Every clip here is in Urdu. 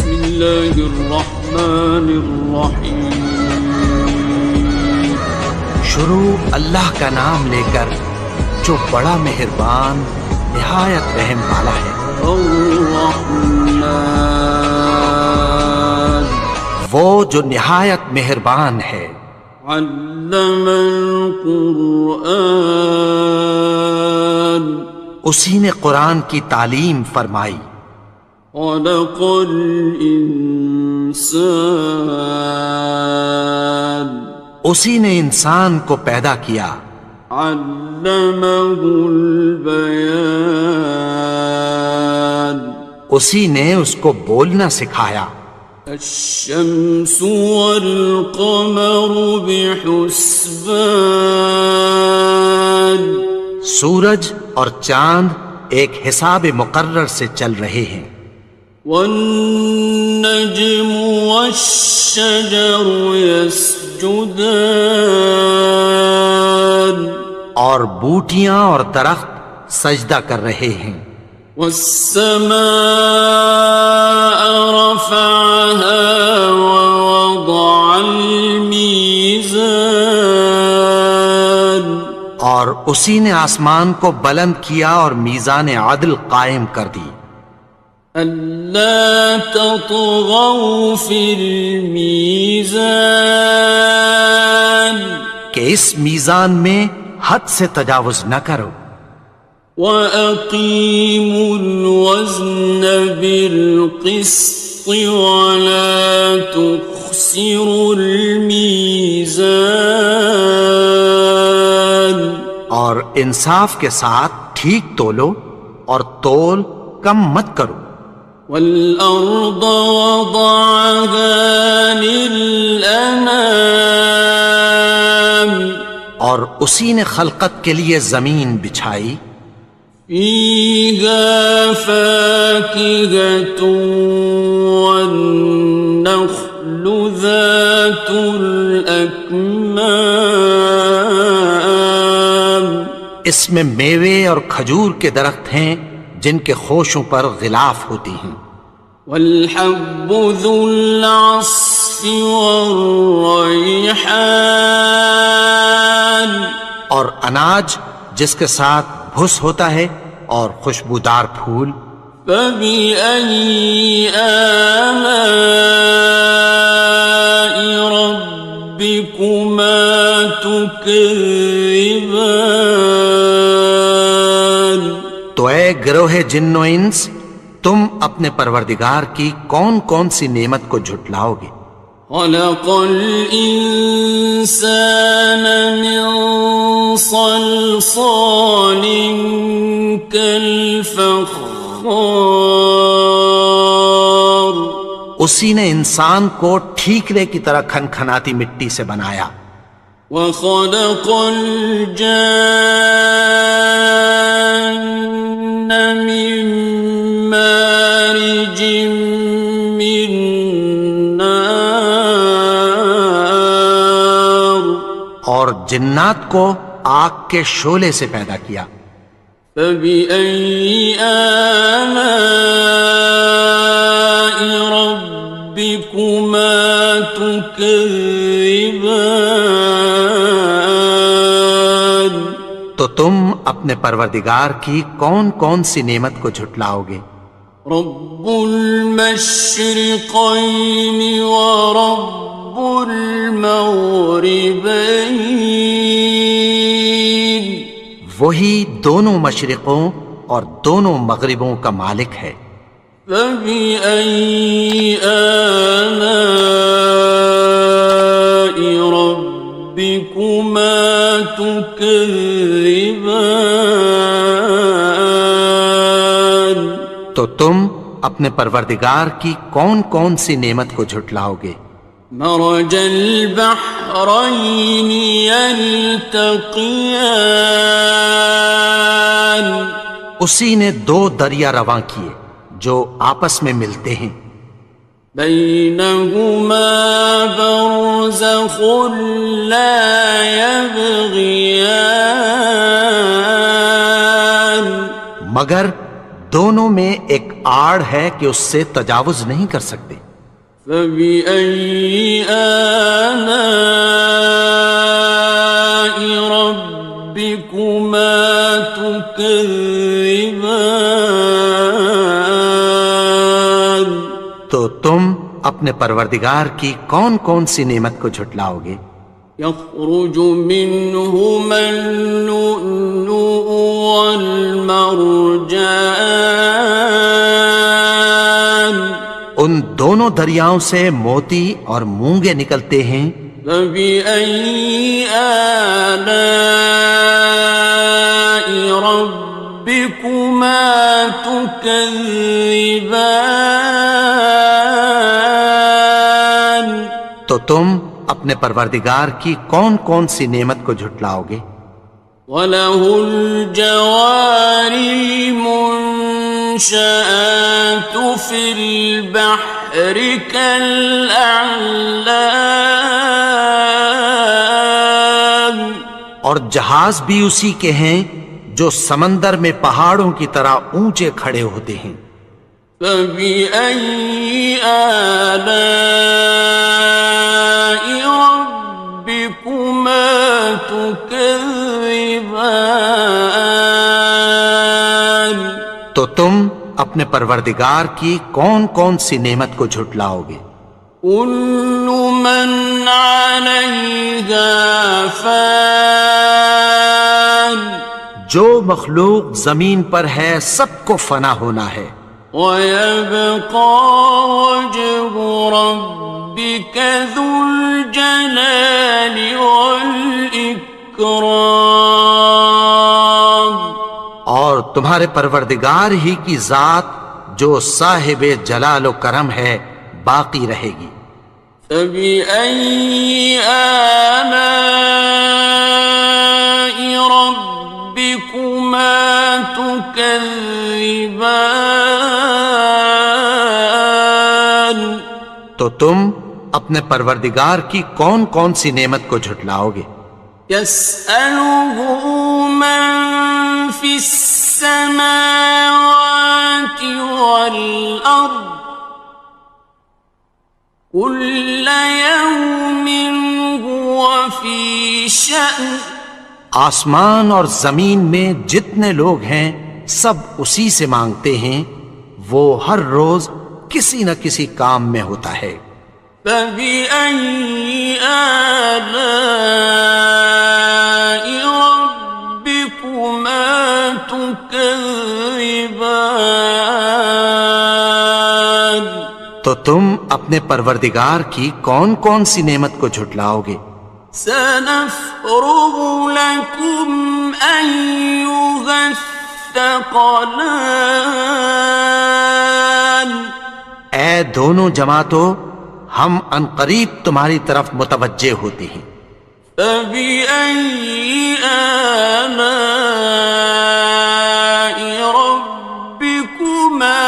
بسم اللہ الرحمن الرحیم. شروع اللہ کا نام لے کر جو بڑا مہربان نہایت رحم والا ہے. الرحمن وہ جو نہایت مہربان ہے. علم القرآن اسی نے قرآن کی تعلیم فرمائی. خلق الانسان اسی نے انسان کو پیدا کیا. علمہ البیان اسی نے اس کو بولنا سکھایا. الشمس والقمر بحسبان سورج اور چاند ایک حساب مقرر سے چل رہے ہیں. والنجم والشجر يسجدان اور بوٹیاں اور درخت سجدہ کر رہے ہیں. والسماء رفعها ووضع الميزان اور اسی نے آسمان کو بلند کیا اور میزان عدل قائم کر دی. ألا تطغوا في الميزان کہ اس میزان میں حد سے تجاوز نہ کرو. وَأَقِيمُوا الْوَزْنَ بِالْقِسْطِ وَلَا تُخْسِرُوا الْمِيزَانَ اور انصاف کے ساتھ ٹھیک تولو اور تول کم مت کرو. وَالْأَرْضَ وَضَعَهَا لِلْأَنَامِ اور اسی نے خلقت کے لیے زمین بچھائی. فِيهَا فَاكِهَةٌ وَالنَّخْلُ ذَاتُ الْأَكْمَامِ اس میں میوے اور کھجور کے درخت ہیں جن کے خوشوں پر غلاف ہوتی ہیں. وَالْحَبُّ ذُو الْعَصْفِ وَالرَّيْحَانِ اور اناج جس کے ساتھ بھس ہوتا ہے اور خوشبودار پھول. فَبِأَيِّ آلَاءِ رَبِّكُمَا تُكَذِّبَانِ تو اے گروہ جن و انس تم اپنے پروردگار کی کون کون سی نعمت کو جھٹلاؤ گے. خَلَقَ الْإِنسَانَ مِنْ صَلْصَالٍ كَالْفَخَّارِ اسی نے انسان کو ٹھیکرے کی طرح کھنکھناتی مٹی سے بنایا. وَخَلَقَ الْجَانَّ مِن مَّارِجٍ مِّن نَّارٍ اور جنات کو آگ کے شعلے سے پیدا کیا. فَبِأَيِّ آلَاءِ رَبِّكُمَا تُكَذِّبَانِ تو تم اپنے پروردگار کی کون کون سی نعمت کو جھٹلاؤ گے. رب المشرقین ورب المغربین وہی دونوں مشرقوں اور دونوں مغربوں کا مالک ہے. فَبِأَيِّ آلَاءِ رَبِّكُمَا تُكَذِّبَانِ تو تم اپنے پروردگار کی کون کون سی نعمت کو جھٹلاؤ گے. مرج البحرین یلتقیان اسی نے دو دریا رواں کیے جو آپس میں ملتے ہیں. بینہما برزخ لا یبغیان مگر دونوں میں ایک آڑ ہے کہ اس سے تجاوز نہیں کر سکتے۔ فبأي آلاء ربكما تكذبان؟ تو تم اپنے پروردگار کی کون کون سی نعمت کو جھٹلاؤ گے؟ يخرج منهما اللؤلؤ والمرجان، ان دونوں دریاؤں سے موتی اور مونگے نکلتے ہیں۔ فبأي آلاء ربكما تكذبان؟ تو تم اپنے پروردگار کی کون کون سی نعمت کو جھٹلاؤ گے؟ وَلَهُ الْجَوَارِ الْمُنشَآتُ فِي الْبَحْرِ كَالْأَعْلَامِ، اور جہاز بھی اسی کے ہیں جو سمندر میں پہاڑوں کی طرح اونچے کھڑے ہوتے ہیں۔ فَبِأَيِّ آلَاءِ رَبِّكُمَا تُكَذِّبَانِ؟ تو تم اپنے پروردگار کی کون کون سی نعمت کو جھٹلاؤ گے؟ كُلُّ مَنْ عَلَيْهَا فَانٍ، جو مخلوق زمین پر ہے سب کو فنا ہونا ہے۔ وَيَبْقَى وَجْهُ رَبِّكَ ذُو الْجَلَالِ وَالْإِكْرَامِ، اور تمہارے پروردگار ہی کی ذات جو صاحب جلال و کرم ہے باقی رہے گی۔ فَبِأَيِّ آلَاءِ رَبِّكُمَا تُكَذِّبَانِ؟ تو تم اپنے پروردگار کی کون کون سی نعمت کو جھٹلاؤ گے؟ يَسْأَلُهُ مَن فِي السَّمَاوَاتِ وَالْأَرْضِ كُلَّ يَوْمٍ هُوَ فِي شَأْنٍ، آسمان اور زمین میں جتنے لوگ ہیں سب اسی سے مانگتے ہیں، وہ ہر روز کسی نہ کسی کام میں ہوتا ہے۔ فَبِأَيِّ آلَاءِ رَبِّكُمَا تُكَذِّبَانِ؟ تو تم اپنے پروردگار کی کون کون سی نعمت کو جھٹلاؤ گے؟ سَنَفْرُغُ لَكُمْ أَيُّهَ الثَّقَلَانِ، اے دونوں جماعتوں، ہم عنقریب تمہاری طرف متوجہ ہوتے ہیں۔ فَبِأَيِّ آلَاءِ رَبِّكُمَا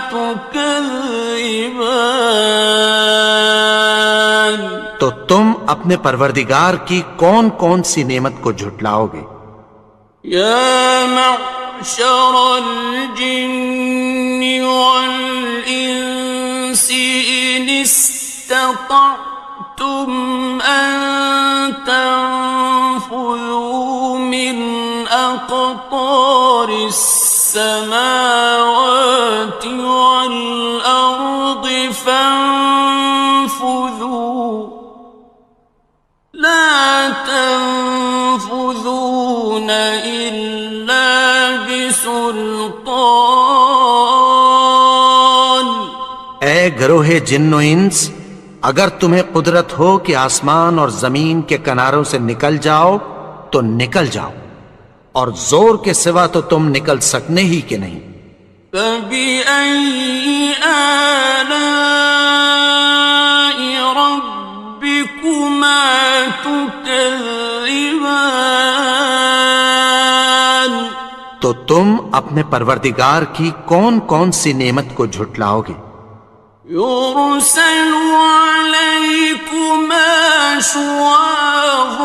تُكَذِّبَانِ؟ تو تم اپنے پروردگار کی کون کون سی نعمت کو جھٹلاؤ گے؟ يَا مَعْشَرَ الْجِنِّ وَالْإِنسِ إِنِ اسْتَطَعْتُمْ أَن تَنفُذُوا مِنْ أَقْطَارِ السَّمَاوَاتِ وَالْأَرْضِ فَانفُذُوا لَا تَنفُذُونَ إِلَّا بِسُلْطَانٍ۔ اے گروہ جن و انس، اگر تمہیں قدرت ہو کہ آسمان اور زمین کے کناروں سے نکل جاؤ تو نکل جاؤ، اور زور کے سوا تو تم نکل سکنے ہی کہ نہیں۔ فَبِأَيِّ آلَاءِ رَبِّكُمَا تُكَذِّبَانِ؟ تو تم اپنے پروردگار کی کون کون سی نعمت کو جھٹلاؤ گے؟ يُرْسَلُ عَلَيْكُمَا شُوَاظٌ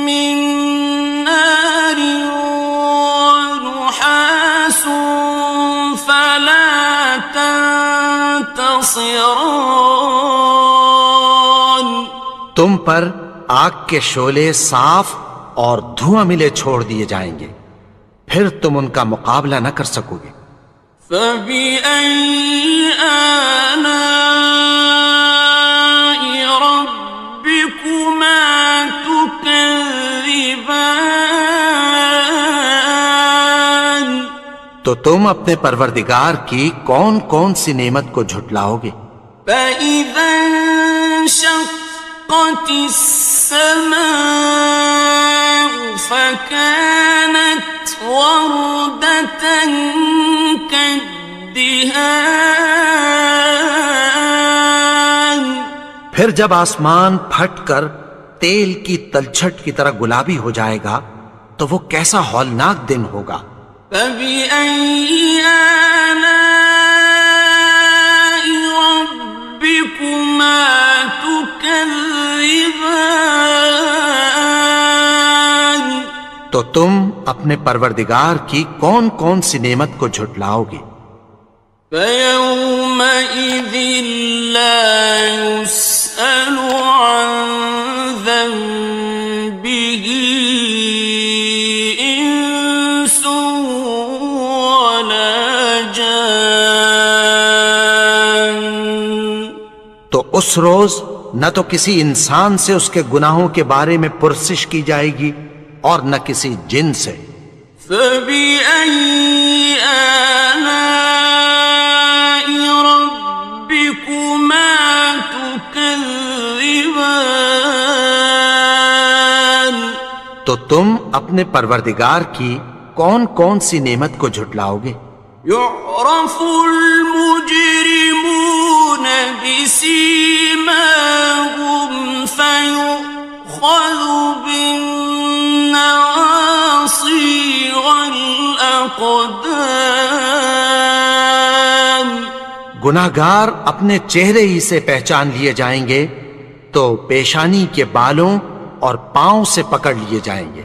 مِّن نَّارٍ وَنُحَاسٌ خاصران. تم پر آگ کے شعلے صاف اور دھواں ملے چھوڑ دیے جائیں گے، پھر تم ان کا مقابلہ نہ کر سکو گے۔ فبأي آلاء ربكما تكذبان. تو تم اپنے پروردگار کی کون کون سی نعمت کو جھٹلاؤ گے؟ فإذا انشقت السماء فكانت وردة كالدهان. پھر جب آسمان پھٹ کر تیل کی تلچھٹ کی طرح گلابی ہو جائے گا تو وہ کیسا ہولناک دن ہوگا۔ فبأي آلاء ربكما تكذبان. تو تم اپنے پروردگار کی کون کون سی نعمت کو جھٹلاؤ گے؟ فيومئذ لا يسأل عن ذنبه إنس ولا جان. تو اس روز نہ تو کسی انسان سے اس کے گناہوں کے بارے میں پرسش کی جائے گی اور نہ کسی جن سے۔ فبأي آلاء ربكما تكذبان. تو تم اپنے پروردگار کی کون کون سی نعمت کو جھٹلاؤ گے؟ يعرف المجرمون بسيماهم فيؤخذ بالنواصي والأقدام. گناہگار اپنے چہرے ہی سے پہچان لیے جائیں گے تو پیشانی کے بالوں اور پاؤں سے پکڑ لیے جائیں گے۔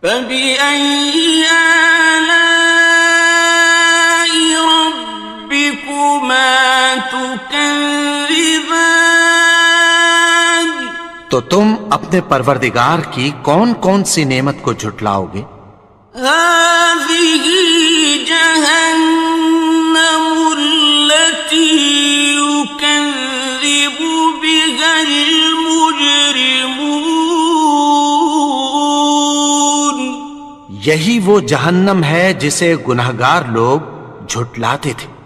فبأي آلاء ربكما تكذبان. تو تم اپنے پروردگار کی کون کون سی نعمت کو جھٹلاؤ گے؟ هذه جهنم التي يكذب بها المجرمون. یہی وہ جہنم ہے جسے گناہگار لوگ جھٹلاتے تھے۔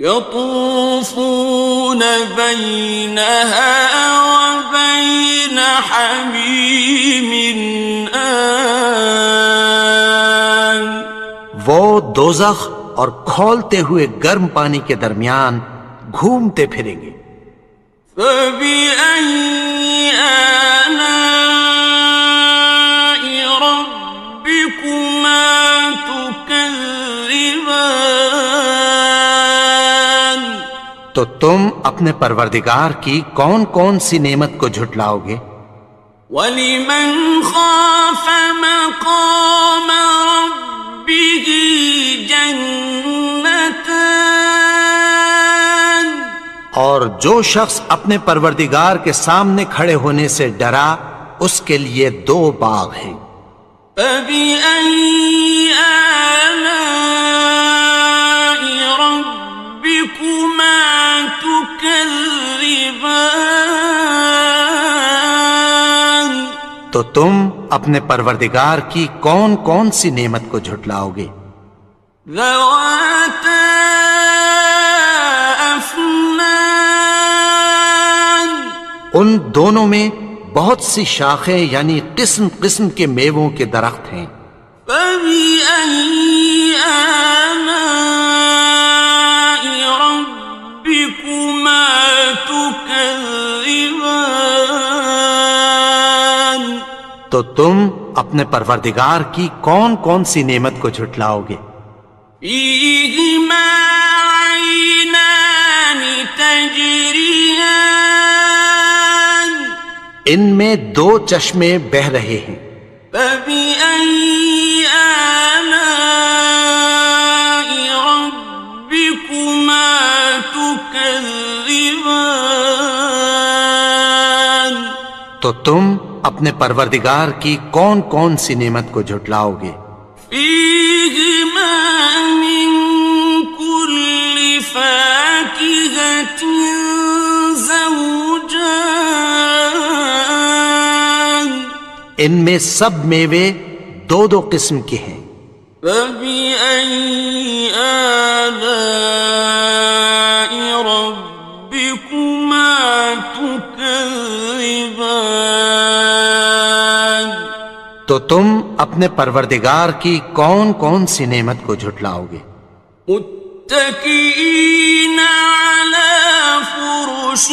يطوفون بينها وبين حميم آن. وہ دوزخ اور کھولتے ہوئے گرم پانی کے درمیان گھومتے پھریں گے۔ فبأي آلاء ربكما تكذبان. تو تم اپنے پروردگار کی کون کون سی نعمت کو جھٹلاؤ گے؟ وَلِمَنْ خَافَ مَقَامَ رَبِّهِ جَنَّتَانِ. اور جو شخص اپنے پروردگار کے سامنے کھڑے ہونے سے ڈرا اس کے لیے دو باغ ہیں۔ فَبِأَيِّ آلَاءِ رَبِّكُمَا تُكَذِّبَانِ. تو تم اپنے پروردگار کی کون کون سی نعمت کو جھٹلاؤ گے؟ ذَوَاتَا أَفْنَانٍ. ان دونوں میں بہت سی شاخیں یعنی قسم قسم کے میووں کے درخت ہیں۔ فَبِأَيِّ آلَاءِ رَبِّكُمَا تُكَذِّبَانِ. تو تم اپنے پروردگار کی کون کون سی نعمت کو جھٹلاؤ گے؟ فِيهِمَا عَيْنَانِ تَجْرِيَانِ. ان میں دو چشمے بہہ رہے ہیں۔ فَبِأَيِّ آلَاءِ رَبِّكُمَا تُكَذِّبَانِ. تكذبان تو تم اپنے پروردگار کی کون کون سی نعمت کو جھٹلاؤ گے؟ فيهما من كل فاكهة زوجان ان میں سب میوے دو دو قسم کے ہیں۔ فبأي آلاء ربكما تكذبان تو تم اپنے پروردگار کی کون کون سی نعمت کو جھٹلاؤ گے؟ متكئين على فرش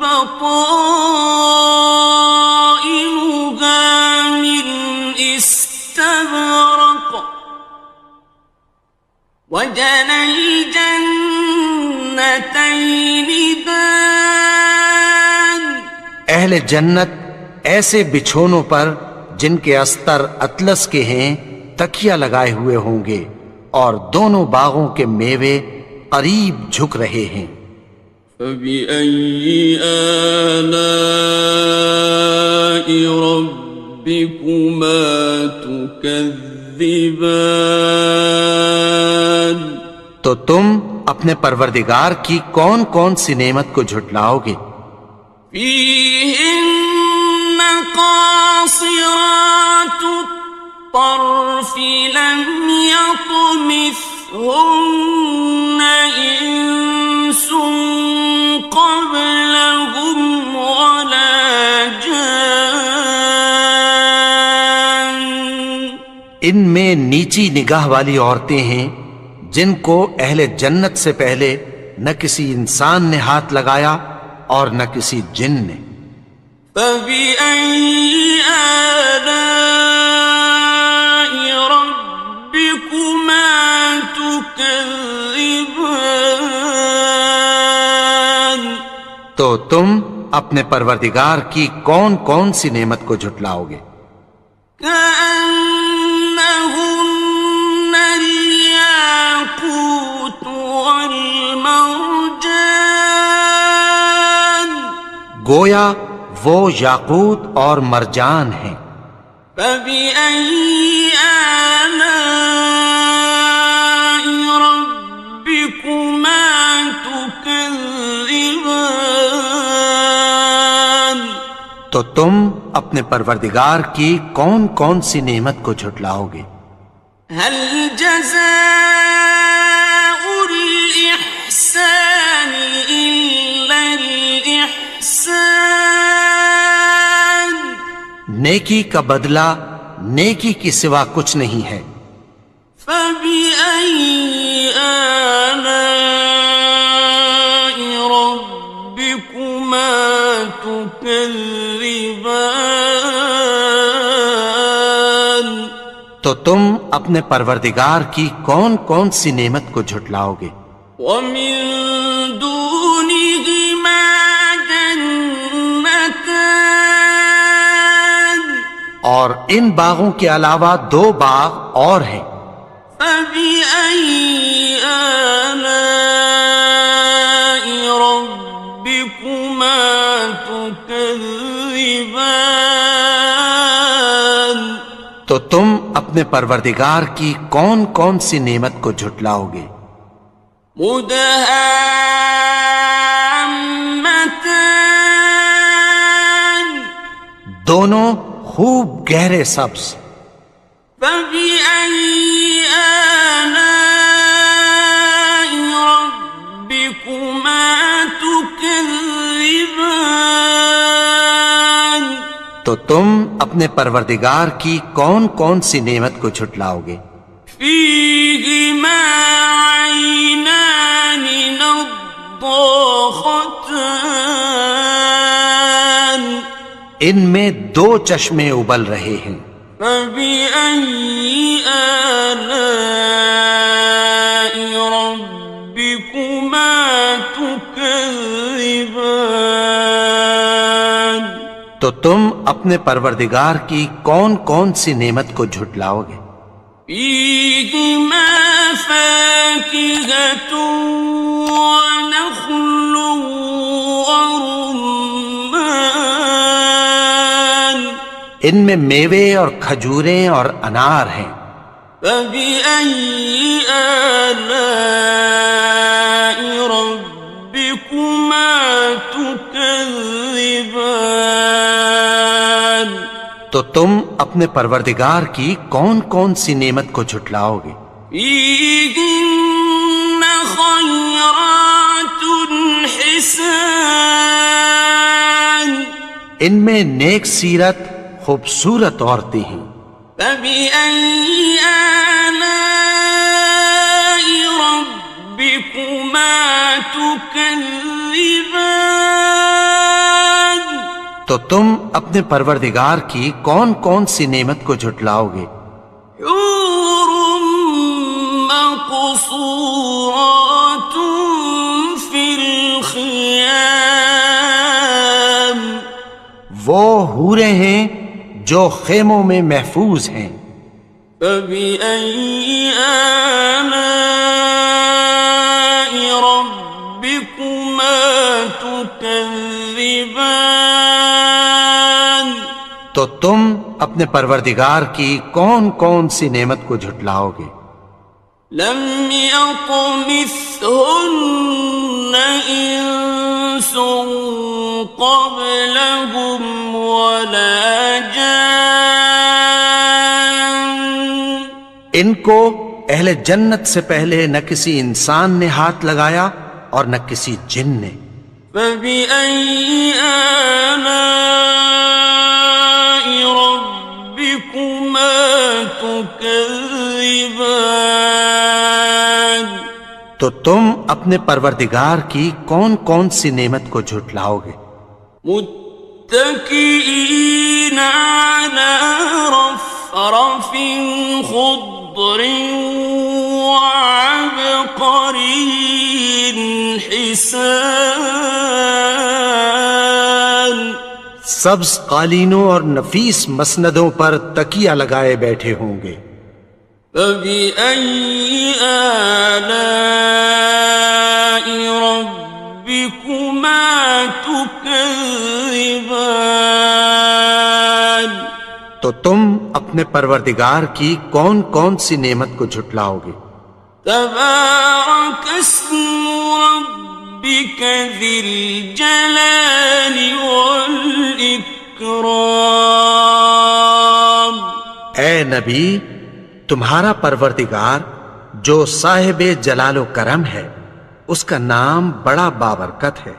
بطائنها من استبرق وجنى الجنتين دان اہل جنت ایسے بچھونوں پر جن کے استر اطلس کے ہیں تکیہ لگائے ہوئے ہوں گے اور دونوں باغوں کے میوے قریب جھک رہے ہیں۔ فبأي آلاء ربكما تكذبان تو تم اپنے پروردگار کی کون کون سی نعمت کو جھٹلاؤ گے؟ فيهن قاصرات الطرف لم يطمثهن إنس قبلهم ولا جان ان میں نیچی نگاہ والی عورتیں ہیں جن کو اہل جنت سے پہلے نہ کسی انسان نے ہاتھ لگایا اور نہ کسی جن نے۔ فبأي آلاء ربكما تكذبان تو تم اپنے پروردگار کی کون کون سی نعمت کو جھٹلاؤ گے؟ كأنهن الياقوت والمرجان گویا وہ یاقوت اور مرجان ہیں۔ فبأي آلاء ربكما تكذبان تو تم اپنے پروردگار کی کون کون سی نعمت کو جھٹلاؤ گے؟ هل جزاء الإحسان إلا الإحسان نیکی کا بدلہ نیکی کی سوا کچھ نہیں ہے۔ فبأي آلاء ربكما تكذبان تو تم اپنے پروردگار کی کون کون سی نعمت کو جھٹلاؤ گے؟ ومن دونهما جنتان اور ان باغوں کے علاوہ دو باغ اور ہیں۔ فبأي آلاء ربكما تكذبان تو تم اپنے پروردگار کی کون کون سی نعمت کو جھٹلاؤ گے؟ مدهامتان دونوں خوب گہرے سبز۔ فبأي آلاء ربكما تكذبان تو تم اپنے پروردگار کی کون کون سی نعمت کو جھٹلاؤ گے؟ فيهما عينان نضاختان ان میں دو چشمے ابل رہے ہیں۔ فبأي آلاء ربكما تكذبان تو تم اپنے پروردگار کی کون کون سی نعمت کو جھٹلاؤ گے؟ فيهما فاكهة ونخل ورمان ان میں میوے اور کھجوریں اور انار ہیں. فبأي آلاء ربكما تكذبان تو تم اپنے پروردگار کی کون کون سی نعمت کو جھٹلاؤ گے؟ فيهن خيرات حسان ان میں نیک سیرت خوبصورت عورتیں ہیں. فبأي آلاء ربكما تكذبان تو تم اپنے پروردگار کی کون کون سی نعمت کو جھٹلاؤ گے؟ حور مقصورات في الخيام وہ حوریں ہیں جو خیموں میں محفوظ ہیں. فبأي آلاء ربكما تكذبان تو تم اپنے پروردگار کی کون کون سی نعمت کو جھٹلاؤ گے؟ لم يطمثهن إنس قبلهم ولا جان ان کو اہل جنت سے پہلے نہ کسی انسان نے ہاتھ لگایا اور نہ کسی جن نے. فبأي آلاء ربكما تكذبان تو تم اپنے پروردگار کی کون کون سی نعمت کو جھٹلاؤ گے؟ متكئين على رفرف خضر وعبقري حسان سبز قالینوں اور نفیس مسندوں پر تکیہ لگائے بیٹھے ہوں گے. فبأي آلاء ربكما تكذبان تو تم اپنے پروردگار کی کون کون سی نعمت کو جھٹلاؤ گے؟ تبارك اسم ربك ذي الجلال والإكرام اے نبی، تمہارا پروردگار جو صاحب جلال و کرم ہے، اس کا نام بڑا بابرکت ہے.